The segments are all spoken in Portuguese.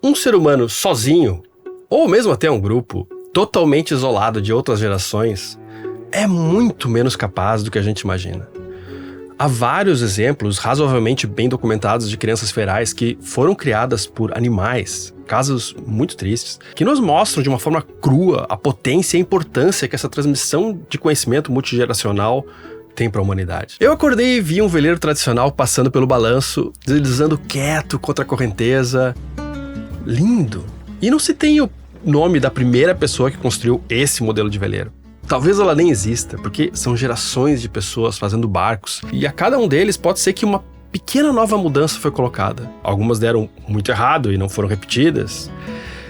Um ser humano sozinho, ou mesmo até um grupo, totalmente isolado de outras gerações, é muito menos capaz do que a gente imagina. Há vários exemplos razoavelmente bem documentados de crianças ferais que foram criadas por animais, casos muito tristes, que nos mostram de uma forma crua a potência e a importância que essa transmissão de conhecimento multigeracional tem para a humanidade. Eu acordei e vi um veleiro tradicional passando pelo balanço, deslizando quieto contra a correnteza. Lindo! E não se tem o nome da primeira pessoa que construiu esse modelo de veleiro. Talvez ela nem exista, porque são gerações de pessoas fazendo barcos, e a cada um deles pode ser que uma pequena nova mudança foi colocada. Algumas deram muito errado e não foram repetidas.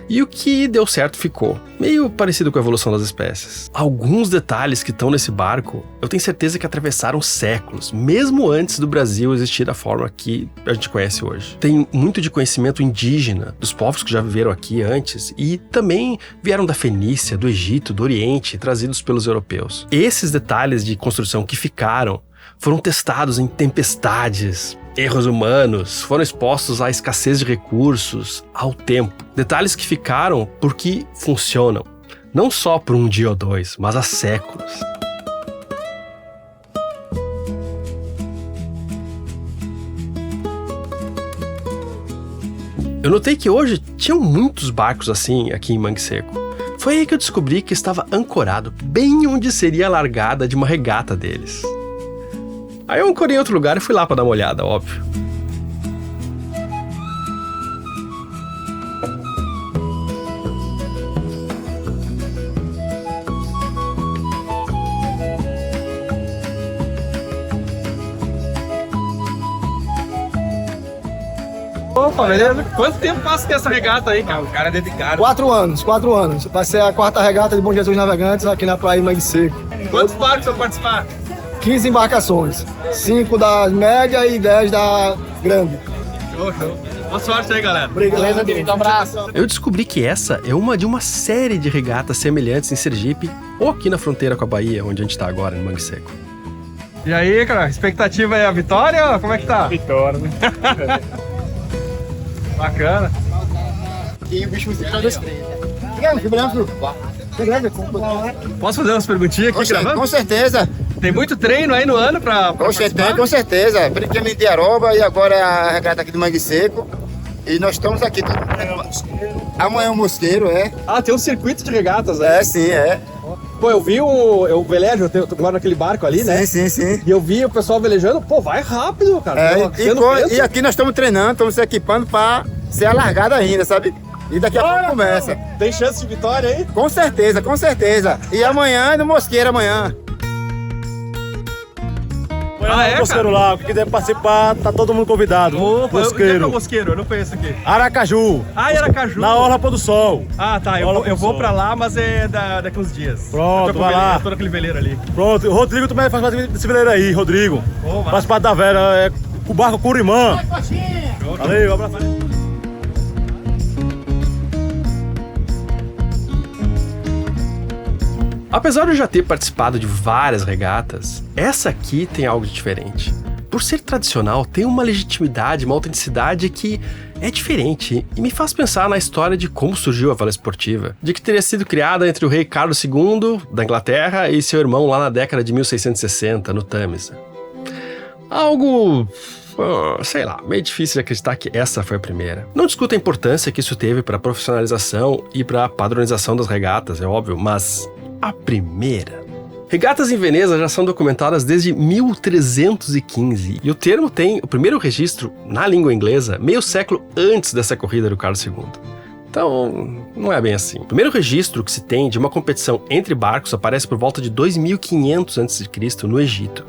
E o que deu certo ficou. Meio parecido com a evolução das espécies. Alguns detalhes que estão nesse barco, eu tenho certeza que atravessaram séculos, mesmo antes do Brasil existir da forma que a gente conhece hoje. Tem muito de conhecimento indígena, dos povos que já viveram aqui antes, e também vieram da Fenícia, do Egito, do Oriente, trazidos pelos europeus. Esses detalhes de construção que ficaram foram testados em tempestades, erros humanos, foram expostos à escassez de recursos, ao tempo. Detalhes que ficaram porque funcionam, não só por um dia ou dois, mas há séculos. Eu notei que hoje tinham muitos barcos assim aqui em Mangue Seco. Foi aí que eu descobri que estava ancorado bem onde seria a largada de uma regata deles. Aí eu ancorei em outro lugar e fui lá para dar uma olhada, óbvio. Opa, beleza? Quanto tempo passa essa regata aí, cara? O cara é dedicado. 4 anos. Vai ser a 4ª regata de Bom Jesus Navegantes aqui na Praia Mangue Seco. Quantos barcos vão participar? 15 embarcações, 5 da média e 10 da grande. Show. Boa sorte aí, galera. Obrigado. Um abraço. Eu descobri que essa é uma de uma série de regatas semelhantes em Sergipe ou aqui na fronteira com a Bahia, onde a gente tá agora, em Mangue Seco. E aí, cara, expectativa é a vitória? Como é que tá? Vitória, né? Bacana. E o bicho vai ser 3. Posso fazer umas perguntinhas aqui gravando? Com certeza. Tem muito treino aí no ano pra participar? Com certeza. Brincamos de Aroba e agora é a regata aqui do Mangue Seco. E nós estamos aqui. Amanhã é o Mosqueiro, é? Ah, tem um circuito de regatas aí. É, sim, é. Pô, eu vi eu velejo, eu moro naquele barco ali, né? Sim. E eu vi o pessoal velejando, pô, vai rápido, cara. E aqui nós estamos treinando, estamos se equipando para ser a largada ainda, sabe? E daqui a pouco começa. Tem chance de vitória aí? Com certeza. E amanhã é no Mosqueiro, amanhã. É, Mosqueiro lá, quem quiser participar, tá todo mundo convidado. Opa, Mosqueiro. Eu Mosqueiro, eu não conheço aqui. Aracaju. Ah, Aracaju. Na Orla Pôr do Sol. Ah, tá, eu vou pra lá, mas é daqui uns dias. Pronto, vai lá. Eu tô naquele veleiro ali. Pronto, o Rodrigo também faz parte desse veleiro aí, Rodrigo. Faz parte da Vera, é o barco Curimã. Valeu, abraço. Apesar de eu já ter participado de várias regatas, essa aqui tem algo de diferente. Por ser tradicional, tem uma legitimidade, uma autenticidade que é diferente e me faz pensar na história de como surgiu a vela esportiva, de que teria sido criada entre o rei Carlos II, da Inglaterra, e seu irmão lá na década de 1660, no Tâmisa. Algo... sei lá, meio difícil de acreditar que essa foi a primeira. Não discuto a importância que isso teve para a profissionalização e para a padronização das regatas, é óbvio, mas a primeira... Regatas em Veneza já são documentadas desde 1315 e o termo tem o primeiro registro na língua inglesa meio século antes dessa corrida do Carlos II. Então, não é bem assim. O primeiro registro que se tem de uma competição entre barcos aparece por volta de 2500 a.C. no Egito.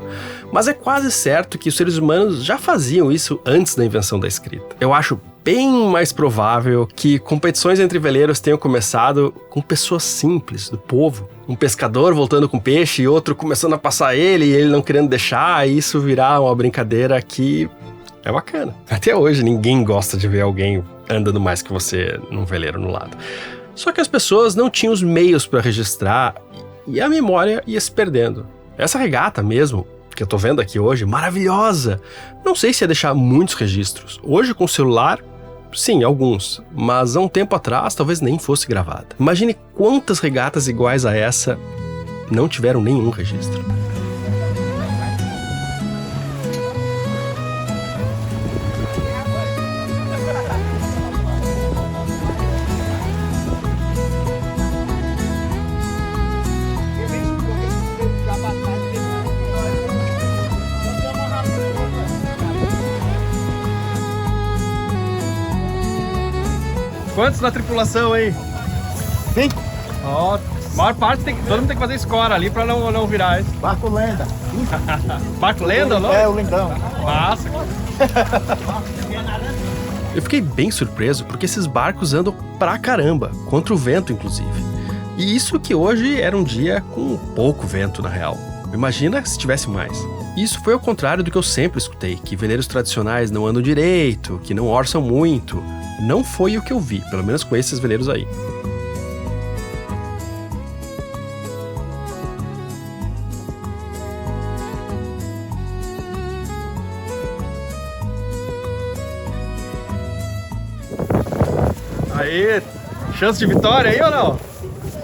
Mas é quase certo que os seres humanos já faziam isso antes da invenção da escrita. Eu acho bem mais provável que competições entre veleiros tenham começado com pessoas simples, do povo. Um pescador voltando com peixe e outro começando a passar ele e ele não querendo deixar, e isso virar uma brincadeira que é bacana. Até hoje ninguém gosta de ver alguém andando mais que você num veleiro no lado. Só que as pessoas não tinham os meios para registrar e a memória ia se perdendo. Essa regata mesmo, que eu tô vendo aqui hoje, maravilhosa. Não sei se ia deixar muitos registros. Hoje com o celular Sim, alguns, mas há um tempo atrás talvez nem fosse gravada. Imagine quantas regatas iguais a essa não tiveram nenhum registro. Quantos na tripulação aí? 5. Ó, a maior parte todo mundo tem que fazer escora ali pra não virar isso. Barco lenda. Barco lenda, não? É, o lindão. Massa. Eu fiquei bem surpreso porque esses barcos andam pra caramba, contra o vento inclusive. E isso que hoje era um dia com pouco vento na real. Imagina se tivesse mais. Isso foi ao contrário do que eu sempre escutei, que veleiros tradicionais não andam direito, que não orçam muito. Não foi o que eu vi, pelo menos com esses veleiros aí. Aí, chance de vitória aí ou não?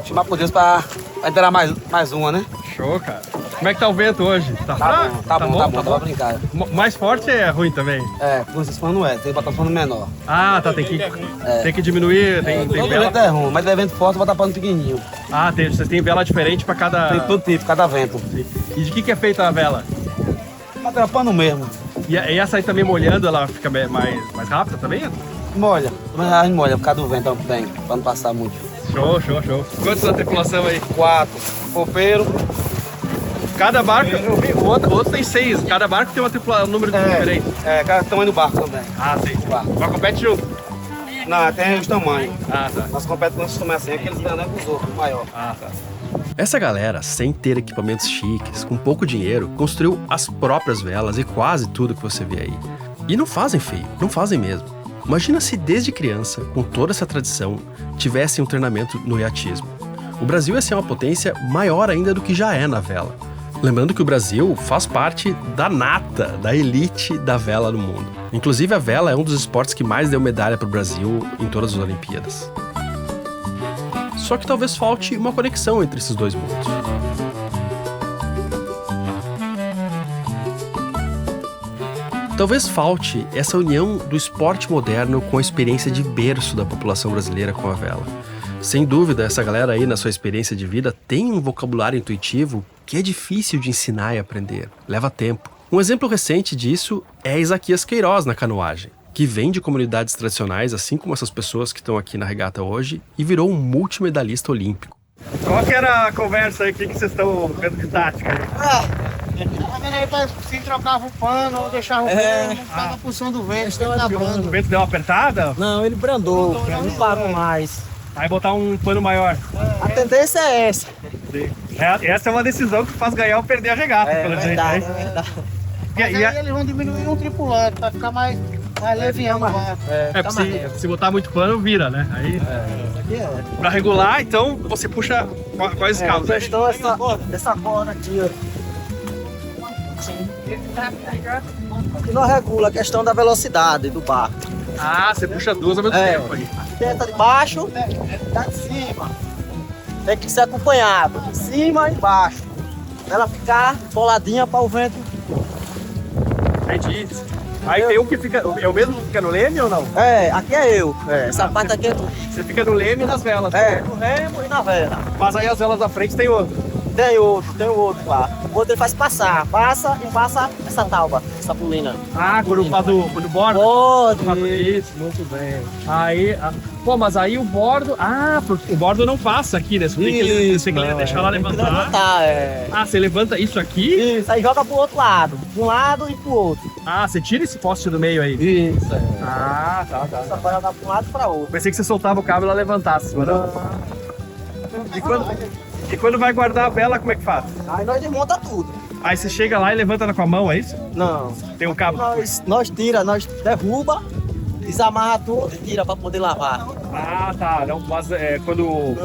Chamar por Deus pra entrar mais uma, né? Show, cara. Como é que tá o vento hoje? Tá fraco? Tá bom, dá pra brincar. Mais forte é ruim também? É, com esses panos não é, tem que botar pano menor. Ah, tá, tem que diminuir, tem Todo vela. vento é ruim, mas é vento forte, botar pano pequenininho. Ah, vocês têm vela diferente pra cada... Tem todo tipo, cada vento. E de que é feita a vela? Botar pano mesmo. E essa aí também molhando, ela fica mais rápida também? Molha, mas a gente molha por causa do vento tem, pra não passar muito. Show. Quantos na tripulação aí? 4, copeiro. Cada barco, eu vi, o outro tem 6. Cada barco tem um número diferente. É, cada tamanho do barco também. Ah, sim. Barco. Mas compete junto? Não, tem os tamanhos. Ah, tá. Nós competemos com assim, aqueles grandes com os outros, maior. Ah, tá. Essa galera, sem ter equipamentos chiques, com pouco dinheiro, construiu as próprias velas e quase tudo que você vê aí. E não fazem feio, não fazem mesmo. Imagina se desde criança, com toda essa tradição, tivessem um treinamento no iatismo. O Brasil ia ser uma potência maior ainda do que já é na vela. Lembrando que o Brasil faz parte da nata, da elite da vela no mundo. Inclusive a vela é um dos esportes que mais deu medalha para o Brasil em todas as Olimpíadas. Só que talvez falte uma conexão entre esses dois mundos. Talvez falte essa união do esporte moderno com a experiência de berço da população brasileira com a vela. Sem dúvida, essa galera aí, na sua experiência de vida, tem um vocabulário intuitivo que é difícil de ensinar e aprender. Leva tempo. Um exemplo recente disso é Isaquias Queiroz na canoagem, que vem de comunidades tradicionais, assim como essas pessoas que estão aqui na regata hoje, e virou um multimedalhista olímpico. Qual que era a conversa aí? O que vocês estão vendo de tática aí? Se trocava o pano ou deixava o pano, ficava a função do vento, O vento deu uma apertada? Não, ele brandou, não parou mais. Aí botar um pano maior. A tendência é essa. Essa é uma decisão que faz ganhar ou perder a regata, pelo jeito. Verdade, Né? verdade. E Mas aí eles vão diminuir um tripulante pra ficar mais leviano o barco. Se botar muito pano, vira, né? Aí, pra regular, então, você puxa quais A cabos? questão é essa corda aqui, ó. Que não regula a questão da velocidade do barco. Ah, você puxa duas ao mesmo tempo aí. Tenta de baixo, tá de cima. Tem que ser acompanhado, de cima e baixo. Pra ela ficar boladinha para o vento. Entendi. Aí tem um que fica. É o mesmo que fica no leme ou não? É, aqui é eu. Essa parte aqui é tu. Você fica no leme e nas velas. No remo e na vela. Mas aí as velas da frente tem outro. Tem o outro lá. O outro ele faz passar. Passa e passa essa tauba, essa pulina. Ah, quando borda? Pode. Isso, muito bem. Aí. Pô, mas aí o bordo. Ah, porque o bordo não passa aqui, né? Você tem que deixar lá levantar. Levantar, Ah, você levanta isso aqui? Isso, aí joga pro outro lado. De um lado e pro outro. Ah, você tira esse poste do meio aí. Isso, Ah, tá. Só vai jogar pra um lado e pra outro. Pensei que você soltava o cabo e ela levantasse, mas não. E quando vai guardar a vela, como é que faz? Aí nós desmonta tudo. Aí você chega lá e levanta com a mão, é isso? Não. Tem um cabo? Nós tira, nós derruba, desamarra tudo e tira pra poder lavar. Ah, tá. Não, mas quando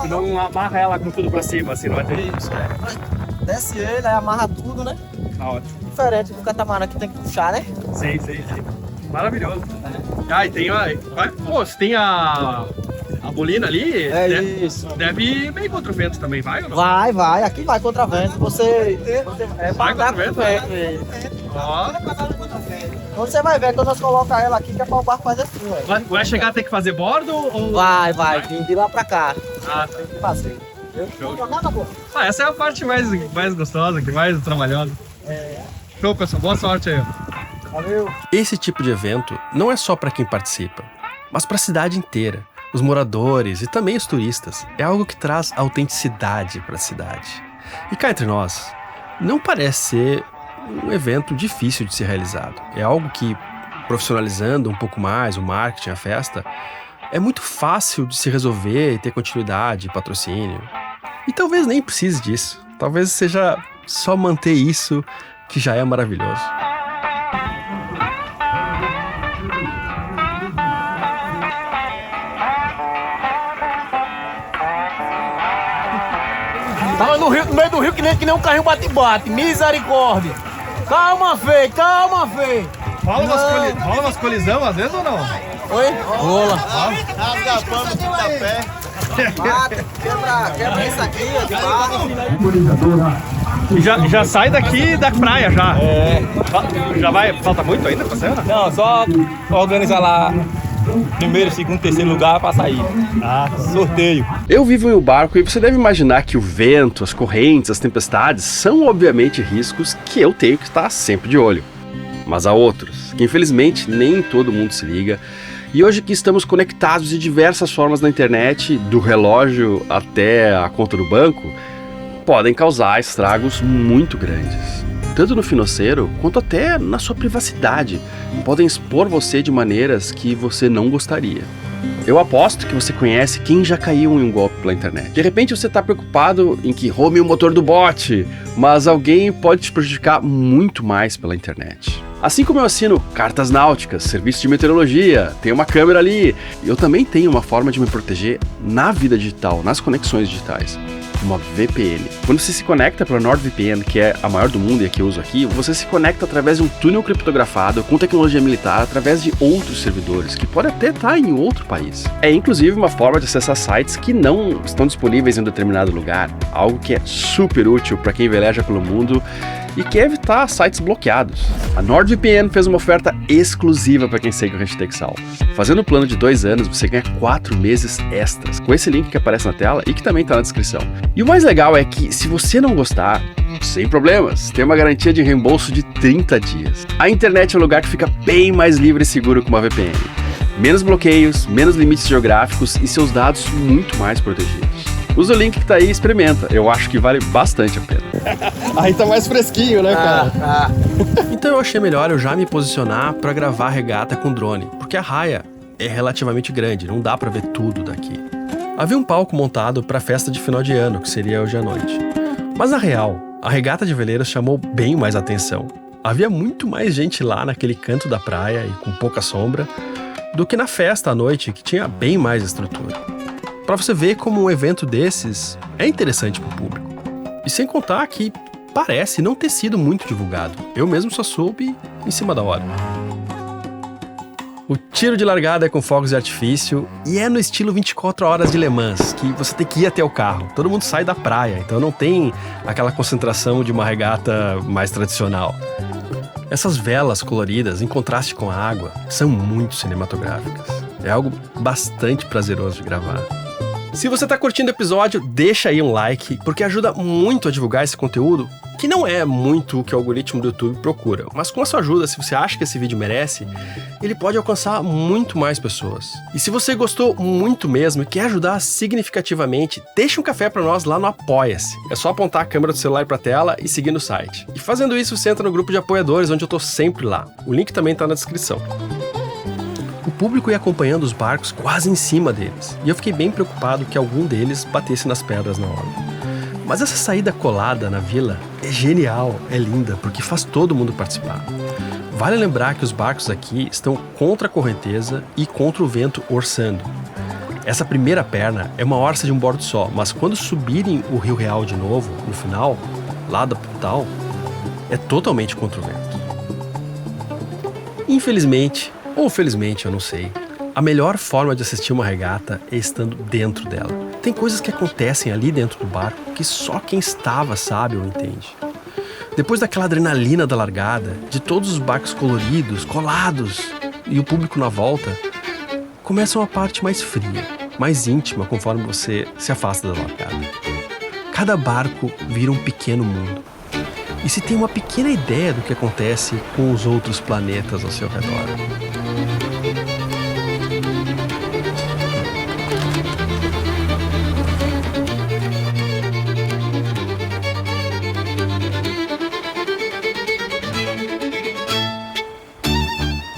não amarra ela com tudo pra cima, assim, não é ter isso? Desce ele, aí amarra tudo, né? Tá ótimo. Diferente do catamarã que tem que puxar, né? Sim. Maravilhoso. Ah, e tem você tem a bolina ali? Isso. Deve ir meio contra o vento também, vai ou não? Vai. Aqui vai contra vento. Você Vai contra o vento? Ó. Você vai ver quando nós colocamos ela aqui, que é para o barco fazer assim. Vai chegar a ter que fazer bordo ou... Vai. De lá pra cá. Ah, Tem que fazer. Show. Essa é a parte mais gostosa, que mais trabalhosa. Show, pessoal. Boa sorte aí. Valeu. Esse tipo de evento não é só para quem participa, mas para a cidade inteira, os moradores e também os turistas. É algo que traz autenticidade para a cidade. E cá entre nós, não parece ser um evento difícil de ser realizado. É algo que, profissionalizando um pouco mais o marketing, a festa, é muito fácil de se resolver e ter continuidade, patrocínio. E talvez nem precise disso. Talvez seja só manter isso que já é maravilhoso. Tava no meio do rio que nem um carrinho bate-bate. Misericórdia. Calma, Fê. Rola umas colisão às vezes ou não? Oi? Rola. Quebra isso aqui, Já sai daqui da praia já. Já vai. Falta muito ainda pra cena? Não, só organizar lá primeiro, segundo, terceiro lugar pra sair. Sorteio. Eu vivo em um barco e você deve imaginar que o vento, as correntes, as tempestades são obviamente riscos que eu tenho que estar sempre de olho. Mas há outros, que infelizmente nem todo mundo se liga. E hoje que estamos conectados de diversas formas na internet, do relógio até a conta do banco, podem causar estragos muito grandes. Tanto no financeiro, quanto até na sua privacidade. Podem expor você de maneiras que você não gostaria. Eu aposto que você conhece quem já caiu em um golpe pela internet. De repente você está preocupado em que roube o motor do bot, mas alguém pode te prejudicar muito mais pela internet. Assim como eu assino cartas náuticas, serviço de meteorologia, tenho uma câmera ali, eu também tenho uma forma de me proteger na vida digital, nas conexões digitais. Uma VPN. Quando você se conecta pela NordVPN, que é a maior do mundo e a que eu uso aqui, você se conecta através de um túnel criptografado com tecnologia militar através de outros servidores, que pode até estar em outro país. É inclusive uma forma de acessar sites que não estão disponíveis em um determinado lugar, algo que é super útil para quem veleja pelo mundo e quer evitar sites bloqueados. A NordVPN fez uma oferta exclusiva para quem segue o hashtag Sal. Fazendo o plano de 2 anos, você ganha 4 meses extras, com esse link que aparece na tela e que também está na descrição. E o mais legal é que, se você não gostar, sem problemas, tem uma garantia de reembolso de 30 dias. A internet é um lugar que fica bem mais livre e seguro com uma VPN. Menos bloqueios, menos limites geográficos e seus dados muito mais protegidos. Usa o link que tá aí e experimenta. Eu acho que vale bastante a pena. Aí tá mais fresquinho, né, cara? Então eu achei melhor eu já me posicionar para gravar a regata com drone, porque a raia é relativamente grande, não dá para ver tudo daqui. Havia um palco montado para a festa de final de ano, que seria hoje à noite. Mas na real, a regata de veleiros chamou bem mais atenção. Havia muito mais gente lá naquele canto da praia e com pouca sombra do que na festa à noite, que tinha bem mais estrutura. Para você ver como um evento desses é interessante para o público. E sem contar que parece não ter sido muito divulgado. Eu mesmo só soube em cima da hora. O tiro de largada é com fogos de artifício e é no estilo 24 horas de Le Mans, que você tem que ir até o carro. Todo mundo sai da praia, então não tem aquela concentração de uma regata mais tradicional. Essas velas coloridas, em contraste com a água, são muito cinematográficas. É algo bastante prazeroso de gravar. Se você está curtindo o episódio, deixa aí um like, porque ajuda muito a divulgar esse conteúdo, que não é muito o que o algoritmo do YouTube procura. Mas com a sua ajuda, se você acha que esse vídeo merece, ele pode alcançar muito mais pessoas. E se você gostou muito mesmo e quer ajudar significativamente, deixa um café para nós lá no Apoia-se. É só apontar a câmera do celular para a tela e seguir no site. E fazendo isso, você entra no grupo de apoiadores, onde eu estou sempre lá. O link também está na descrição. O público ia acompanhando os barcos quase em cima deles, e eu fiquei bem preocupado que algum deles batesse nas pedras na hora. Mas essa saída colada na vila é genial, é linda, porque faz todo mundo participar. Vale lembrar que os barcos aqui estão contra a correnteza e contra o vento orçando. Essa primeira perna é uma orça de um bordo só, mas quando subirem o Rio Real de novo, no final, lá da Puntal, é totalmente contra o vento. Infelizmente, Ou felizmente, eu não sei. A melhor forma de assistir uma regata é estando dentro dela. Tem coisas que acontecem ali dentro do barco que só quem estava sabe ou entende. Depois daquela adrenalina da largada, de todos os barcos coloridos, colados e o público na volta, começa uma parte mais fria, mais íntima conforme você se afasta da largada. Cada barco vira um pequeno mundo. E se tem uma pequena ideia do que acontece com os outros planetas ao seu redor.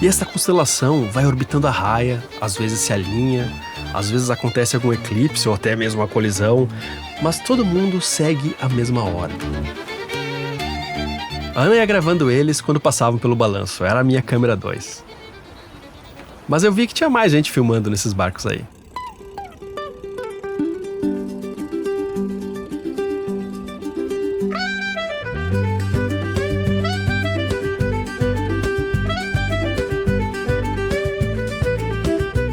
E esta constelação vai orbitando a raia, às vezes se alinha, às vezes acontece algum eclipse ou até mesmo uma colisão, mas todo mundo segue a mesma órbita. A Ana ia gravando eles quando passavam pelo balanço, era a minha câmera 2. Mas eu vi que tinha mais gente filmando nesses barcos aí.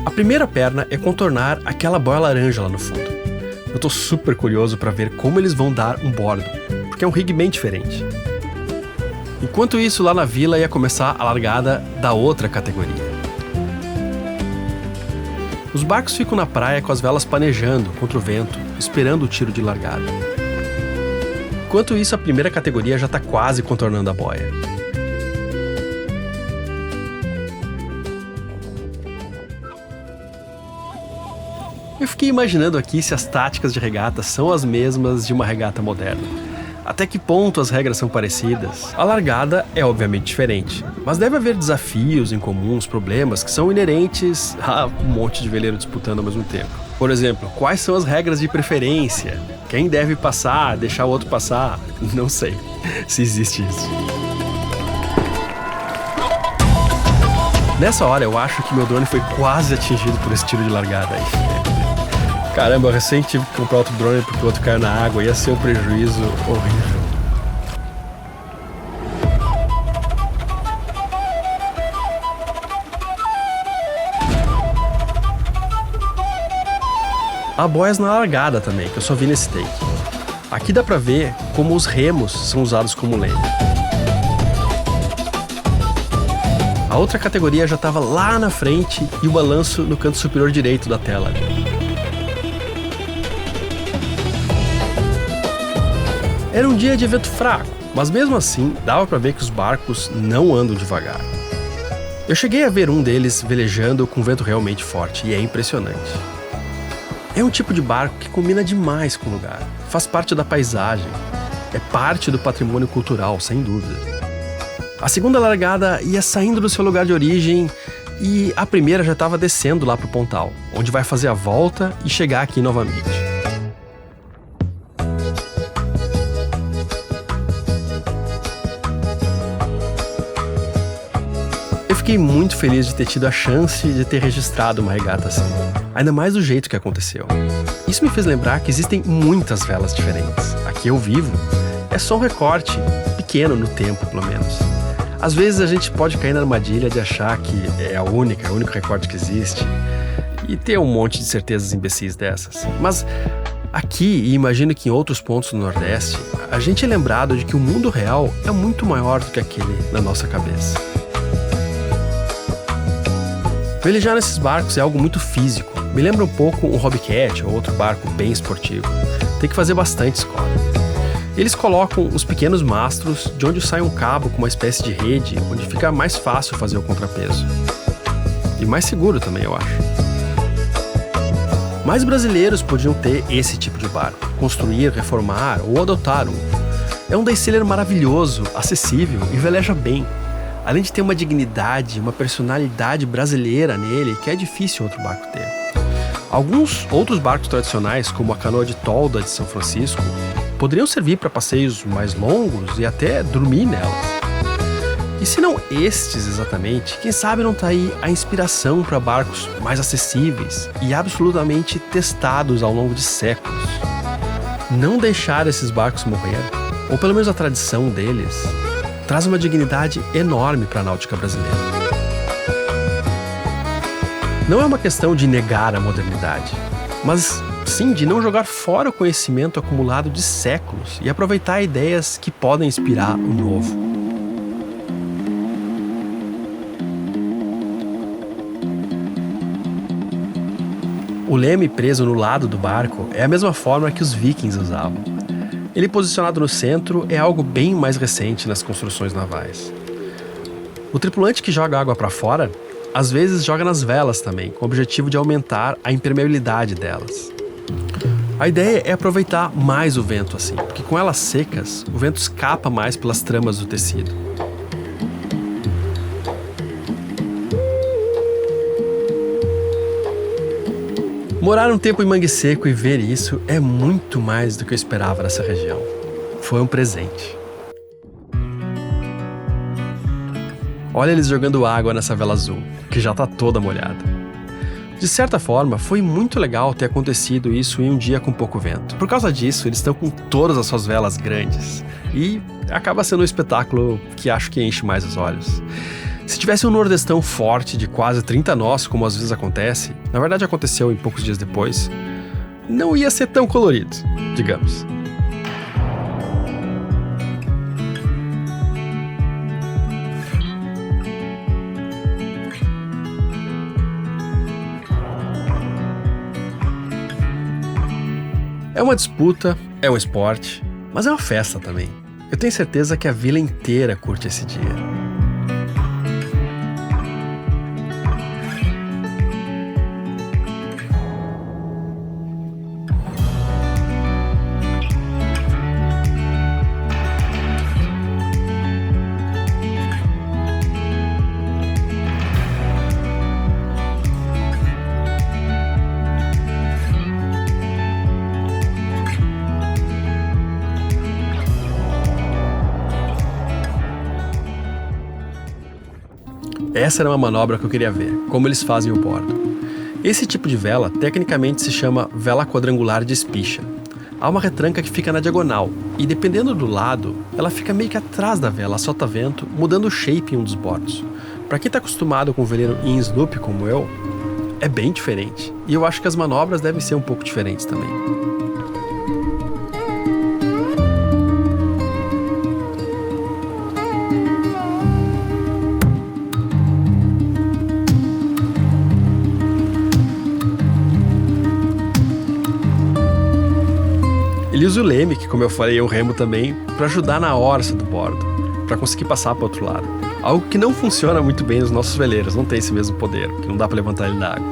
A primeira perna é contornar aquela boia laranja lá no fundo. Eu tô super curioso para ver como eles vão dar um bordo, porque é um rig bem diferente. Enquanto isso, lá na vila ia começar a largada da outra categoria. Os barcos ficam na praia com as velas panejando contra o vento, esperando o tiro de largada. Enquanto isso, a primeira categoria já está quase contornando a boia. Eu fiquei imaginando aqui se as táticas de regata são as mesmas de uma regata moderna. Até que ponto as regras são parecidas? A largada é obviamente diferente, mas deve haver desafios incomuns, problemas que são inerentes a um monte de veleiro disputando ao mesmo tempo. Por exemplo, quais são as regras de preferência? Quem deve passar, deixar o outro passar? Não sei se existe isso. Nessa hora eu acho que meu drone foi quase atingido por esse tiro de largada aí. Caramba, eu recém tive que comprar outro drone porque o outro caiu na água, ia ser um prejuízo horrível. Há boias na largada também, que eu só vi nesse take. Aqui dá pra ver como os remos são usados como leme. A outra categoria já estava lá na frente e o balanço no canto superior direito da tela. Era um dia de vento fraco, mas mesmo assim dava para ver que os barcos não andam devagar. Eu cheguei a ver um deles velejando com vento realmente forte e é impressionante. É um tipo de barco que combina demais com o lugar, faz parte da paisagem, é parte do patrimônio cultural, sem dúvida. A segunda largada ia saindo do seu lugar de origem e a primeira já estava descendo lá para o Pontal, onde vai fazer a volta e chegar aqui novamente. Fiquei muito feliz de ter tido a chance de ter registrado uma regata assim, ainda mais do jeito que aconteceu. Isso me fez lembrar que existem muitas velas diferentes. Aqui eu vivo, é só um recorte, pequeno no tempo pelo menos. Às vezes a gente pode cair na armadilha de achar que é o único recorte que existe e ter um monte de certezas imbecis dessas. Mas aqui, e imagino que em outros pontos do Nordeste, a gente é lembrado de que o mundo real é muito maior do que aquele na nossa cabeça. Velejar nesses barcos é algo muito físico. Me lembra um pouco um Hobbycat ou outro barco bem esportivo. Tem que fazer bastante escola. Eles colocam os pequenos mastros de onde sai um cabo com uma espécie de rede, onde fica mais fácil fazer o contrapeso. E mais seguro também, eu acho. Mais brasileiros podiam ter esse tipo de barco, construir, reformar ou adotar um. É um day-sailor maravilhoso, acessível e veleja bem. Além de ter uma dignidade, uma personalidade brasileira nele que é difícil outro barco ter. Alguns outros barcos tradicionais, como a canoa de tolda de São Francisco, poderiam servir para passeios mais longos e até dormir nelas. E se não estes exatamente, quem sabe não está aí a inspiração para barcos mais acessíveis e absolutamente testados ao longo de séculos. Não deixar esses barcos morrer, ou pelo menos a tradição deles, traz uma dignidade enorme para a náutica brasileira. Não é uma questão de negar a modernidade, mas sim de não jogar fora o conhecimento acumulado de séculos e aproveitar ideias que podem inspirar o novo. O leme preso no lado do barco é a mesma forma que os vikings usavam. Ele posicionado no centro é algo bem mais recente nas construções navais. O tripulante que joga água para fora, às vezes joga nas velas também, com o objetivo de aumentar a impermeabilidade delas. A ideia é aproveitar mais o vento assim, porque com elas secas, o vento escapa mais pelas tramas do tecido. Morar um tempo em Mangue Seco e ver isso é muito mais do que eu esperava nessa região. Foi um presente. Olha eles jogando água nessa vela azul, que já tá toda molhada. De certa forma, foi muito legal ter acontecido isso em um dia com pouco vento. Por causa disso, eles estão com todas as suas velas grandes. E acaba sendo um espetáculo que acho que enche mais os olhos. Se tivesse um nordestão forte de quase 30 nós, como às vezes acontece, na verdade aconteceu em poucos dias depois, não ia ser tão colorido, digamos. É uma disputa, é um esporte, mas é uma festa também. Eu tenho certeza que a vila inteira curte esse dia. Essa era uma manobra que eu queria ver, como eles fazem o bordo. Esse tipo de vela, tecnicamente, se chama vela quadrangular de espicha. Há uma retranca que fica na diagonal, e dependendo do lado, ela fica meio que atrás da vela, solta vento, mudando o shape em um dos bordos. Para quem está acostumado com o veleiro em sloop como eu, é bem diferente. E eu acho que as manobras devem ser um pouco diferentes também. Ele usa o leme, que como eu falei é um remo também, para ajudar na orça do bordo, para conseguir passar para o outro lado. Algo que não funciona muito bem nos nossos veleiros, não tem esse mesmo poder, que não dá para levantar ele da água.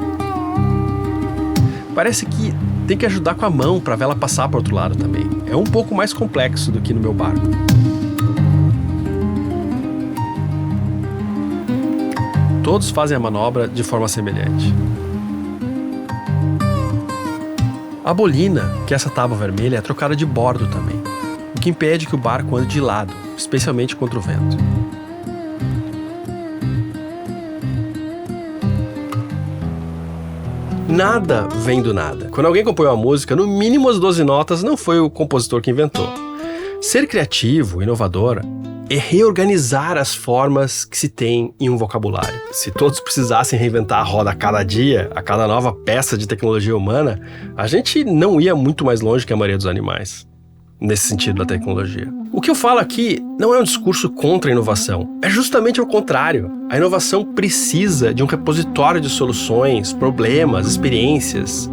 Parece que tem que ajudar com a mão para a vela passar para o outro lado também. É um pouco mais complexo do que no meu barco. Todos fazem a manobra de forma semelhante. A bolina, que é essa tábua vermelha, é trocada de bordo também, o que impede que o barco ande de lado, especialmente contra o vento. Nada vem do nada. Quando alguém compõe uma música, no mínimo as 12 notas não foi o compositor que inventou. Ser criativo, inovador, é reorganizar as formas que se tem em um vocabulário. Se todos precisassem reinventar a roda a cada dia, a cada nova peça de tecnologia humana, a gente não ia muito mais longe que a maioria dos animais, nesse sentido da tecnologia. O que eu falo aqui não é um discurso contra a inovação, é justamente o contrário. A inovação precisa de um repositório de soluções, problemas, experiências.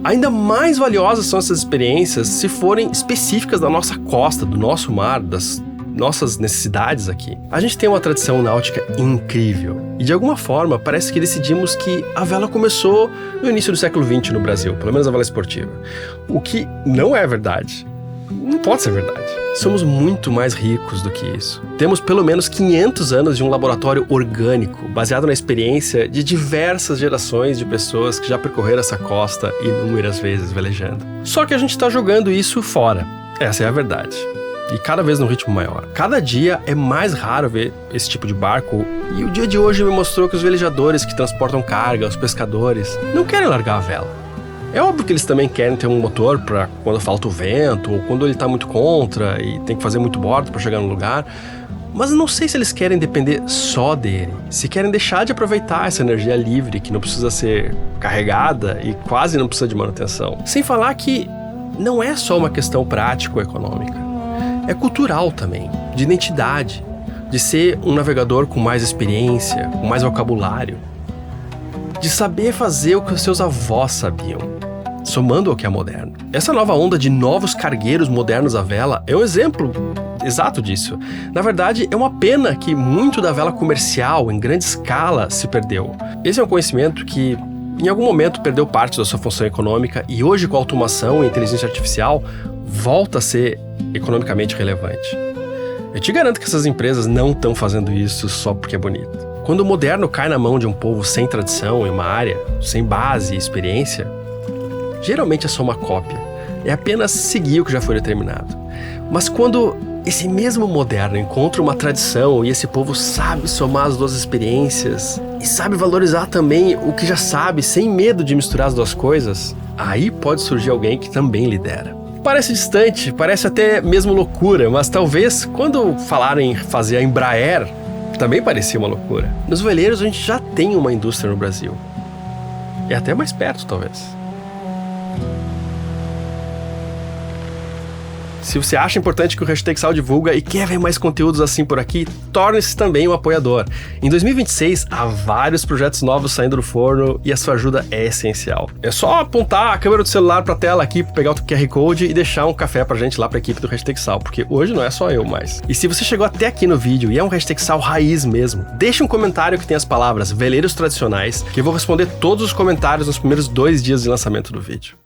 Ainda mais valiosas são essas experiências se forem específicas da nossa costa, do nosso mar, das nossas necessidades aqui. A gente tem uma tradição náutica incrível e de alguma forma parece que decidimos que a vela começou no início do século XX no Brasil, pelo menos a vela esportiva, o que não é verdade. Não pode ser verdade. Somos muito mais ricos do que isso. Temos pelo menos 500 anos de um laboratório orgânico, baseado na experiência de diversas gerações de pessoas que já percorreram essa costa inúmeras vezes velejando. Só que a gente está jogando isso fora. Essa é a verdade. E cada vez num ritmo maior. Cada dia é mais raro ver esse tipo de barco, e o dia de hoje me mostrou que os velejadores que transportam carga, os pescadores, não querem largar a vela. É óbvio que eles também querem ter um motor para quando falta o vento, ou quando ele está muito contra e tem que fazer muito bordo para chegar no lugar, Mas não sei se eles querem depender só dele, se querem deixar de aproveitar essa energia livre que não precisa ser carregada e quase não precisa de manutenção. Sem falar que não é só uma questão prático-econômica, é cultural também, de identidade, de ser um navegador com mais experiência, com mais vocabulário, de saber fazer o que os seus avós sabiam, somando ao que é moderno. Essa nova onda de novos cargueiros modernos à vela é um exemplo exato disso. Na verdade, é uma pena que muito da vela comercial, em grande escala, se perdeu. Esse é um conhecimento que, em algum momento, perdeu parte da sua função econômica e hoje, com a automação e inteligência artificial, volta a ser economicamente relevante. Eu te garanto que essas empresas não estão fazendo isso só porque é bonito. Quando o moderno cai na mão de um povo sem tradição em uma área, sem base e experiência, geralmente é só uma cópia. É apenas seguir o que já foi determinado. Mas quando esse mesmo moderno encontra uma tradição e esse povo sabe somar as duas experiências e sabe valorizar também o que já sabe, sem medo de misturar as duas coisas, aí pode surgir alguém que também lidera. Parece distante, parece até mesmo loucura, mas talvez quando falaram em fazer a Embraer, também parecia uma loucura. Nos veleiros a gente já tem uma indústria no Brasil. É até mais perto, talvez. Se você acha importante que o Hashtag Sal divulga e quer ver mais conteúdos assim por aqui, torne-se também um apoiador. Em 2026, há vários projetos novos saindo do forno e a sua ajuda é essencial. É só apontar a câmera do celular pra tela aqui, pegar o QR Code e deixar um café pra gente lá pra equipe do Hashtag Sal, porque hoje não é só eu mais. E se você chegou até aqui no vídeo e é um Hashtag Sal raiz mesmo, deixa um comentário que tem as palavras veleiros tradicionais, que eu vou responder todos os comentários nos primeiros 2 dias de lançamento do vídeo.